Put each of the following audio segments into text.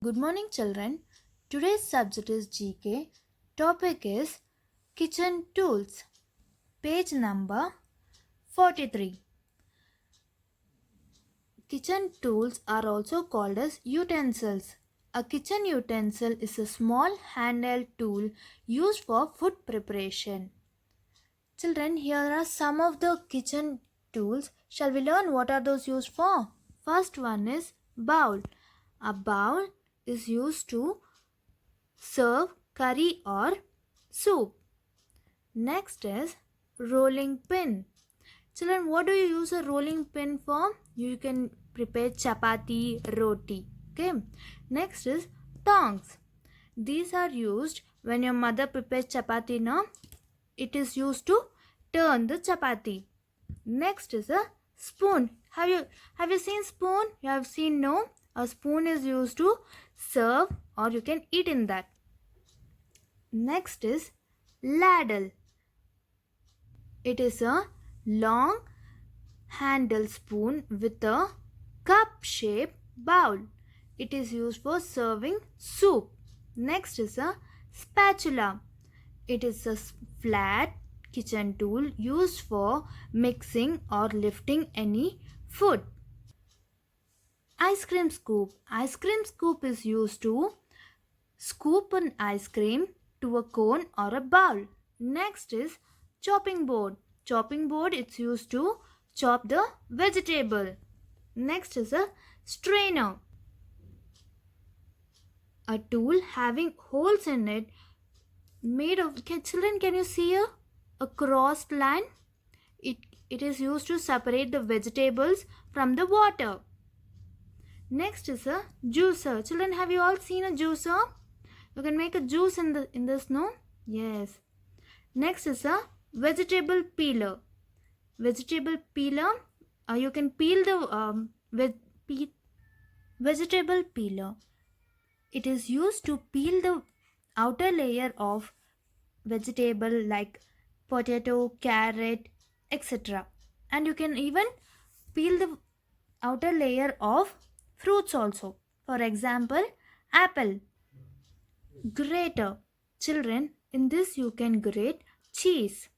Good morning, children. Today's subject is GK. Topic is kitchen tools. Page number 43. Kitchen tools are also called as utensils. A kitchen utensil is a small handheld tool used for food preparation. Children, here are some of the kitchen tools. Shall we learn what are those used for? First one is bowl. A bowl is used to serve curry or soup. Next is rolling pin. Children, what do you use a rolling pin for? You can prepare chapati, roti. Okay. Next is tongs. These are used when your mother prepares chapati. No, it is used to turn the chapati. Next is a spoon. Have you seen spoon? You have seen, no? A spoon is used to serve or you can eat in that. Next is ladle. It is a long handle spoon with a cup shaped bowl. It is used for serving soup. Next is a spatula. It is a flat kitchen tool used for mixing or lifting any food. Ice cream scoop. Ice cream scoop is used to scoop an ice cream to a cone or a bowl. Next is chopping board. Chopping board, it's used to chop the vegetable. Next is a strainer. A tool having holes in it made of, children, can you see a crossed line? It is used to separate the vegetables from the water. Next is a juicer. Children, have you all seen a juicer? You can make a juice in this, no? Yes. Next is a vegetable peeler. Vegetable peeler, you can peel the vegetable peeler. It is used to peel the outer layer of vegetable like potato, carrot, etc. And you can even peel the outer layer of fruits also. For example, apple. Grater. Children, in this you can grate cheese.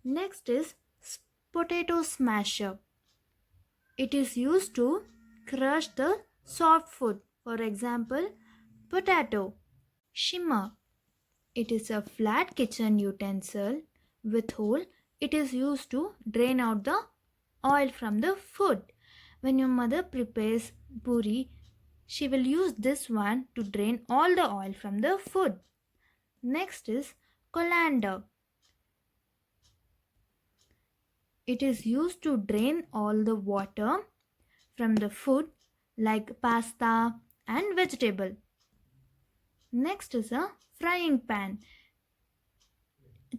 Next is potato smasher. It is used to crush the soft food. For example, potato. Shimmer. It is a flat kitchen utensil with hole. It is used to drain out the oil from the food. When your mother prepares puri, she will use this one to drain all the oil from the food. Next is colander. It is used to drain all the water from the food like pasta and vegetable. Next is a frying pan.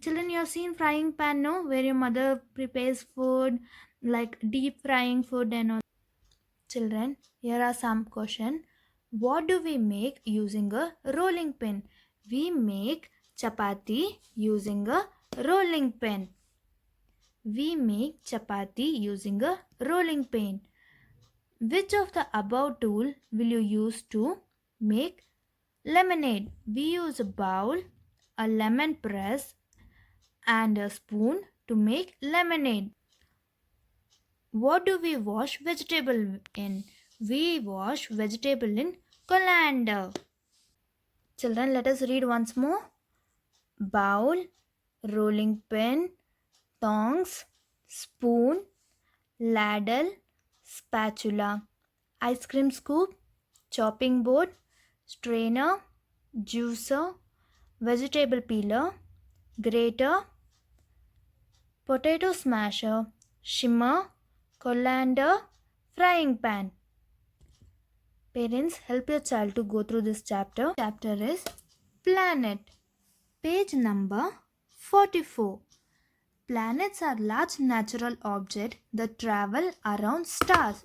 Children, you have seen frying pan, no? Where your mother prepares food like deep frying food and all. Children, here are some questions. What do we make using a rolling pin? We make chapati using a rolling pin. We make chapati using a rolling pin. Which of the above tool will you use to make lemonade? We use a bowl, a lemon press and a spoon to make lemonade. What do we wash vegetable in? We wash vegetable in colander. Children, let us read once more. Bowl, rolling pin, tongs, spoon, ladle, spatula, ice cream scoop, chopping board, strainer, juicer, vegetable peeler, grater, potato smasher, shimmer, colander, frying pan. Parents, help your child to go through this chapter. Chapter is planet. Page number 44. Planets are large natural objects that travel around stars.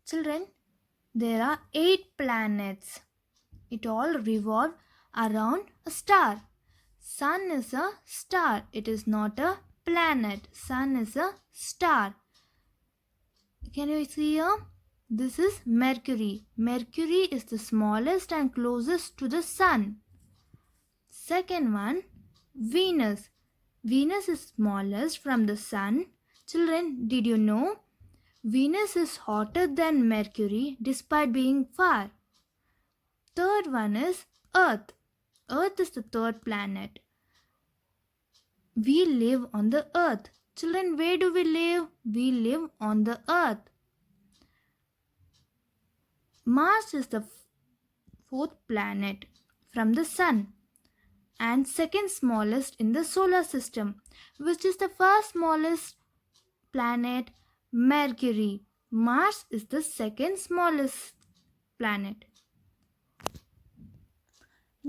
Children, there are 8 planets. It all revolve around a star. Sun is a star. It is not a planet. Sun is a star. Can you see here? This is Mercury. Mercury is the smallest and closest to the sun. Second one, Venus. Venus is smallest from the sun. Children, did you know Venus is hotter than Mercury despite being far? Third one is Earth. Earth is the third planet. We live on the Earth. Children, where do we live? We live on the Earth. Mars is the fourth planet from the Sun and second smallest in the solar system, which is the first smallest planet, Mercury. Mars is the second smallest planet.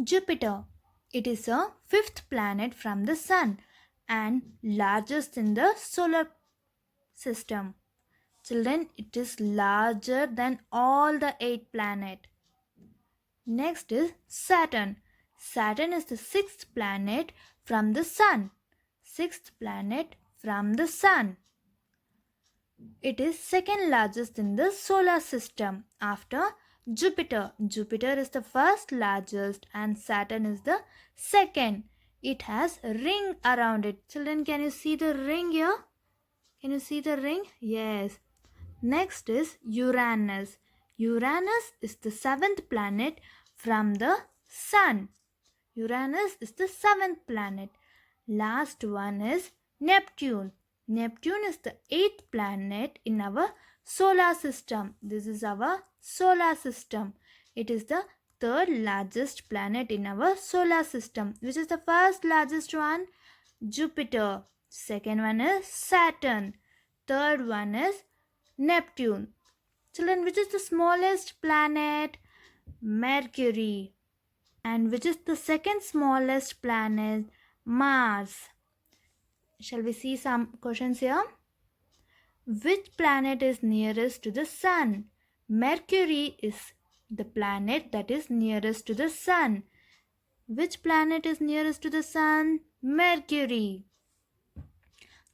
Jupiter. It is a fifth planet from the Sun and largest in the solar system. Children, it is larger than all the 8 planets. Next is Saturn. Saturn is the sixth planet from the Sun. Sixth planet from the Sun. It is second largest in the solar system after Jupiter. Jupiter is the first largest and Saturn is the second. It has a ring around it. Children, can you see the ring here? Can you see the ring? Yes. Next is Uranus. Uranus is the seventh planet from the Sun. Uranus is the seventh planet. Last one is Neptune. Neptune is the eighth planet in our solar system. This is our solar system. It is the third largest planet in our solar system. Which is the first largest one? Jupiter. Second one is Saturn. Third one is Neptune. Children, which is the smallest planet? Mercury. And which is the second smallest planet? Mars. Shall we see some questions here? Which planet is nearest to the Sun? Mercury is the planet that is nearest to the Sun. Which planet is nearest to the Sun? Mercury.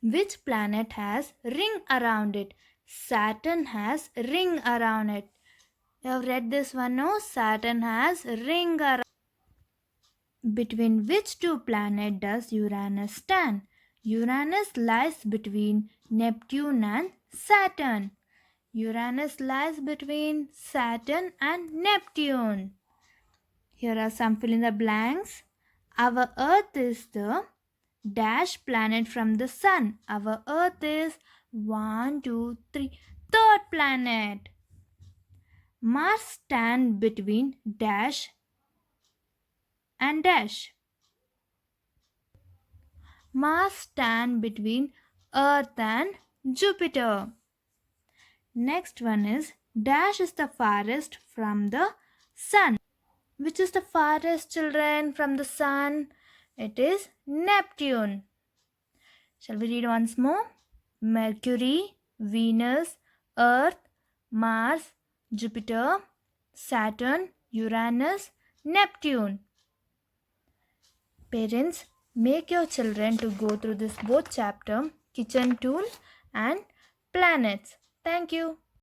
Which planet has ring around it? Saturn has ring around it. You have read this one, no? Saturn has ring around. Between which two planets does Uranus stand? Uranus lies between Neptune and Saturn. Uranus lies between Saturn and Neptune. Here are some fill in the blanks. Our Earth is the dash planet from the Sun. Our Earth is 1, 2, 3, third planet. Mars stands between dash and dash. Mars stands between Earth and Jupiter. Next one is dash is the farthest from the Sun. Which is the farthest, children, from the Sun? It is Neptune. Shall we read once more? Mercury, Venus, Earth, Mars, Jupiter, Saturn, Uranus, Neptune. Parents, make your children to go through this both chapter, kitchen tool and planets. Thank you.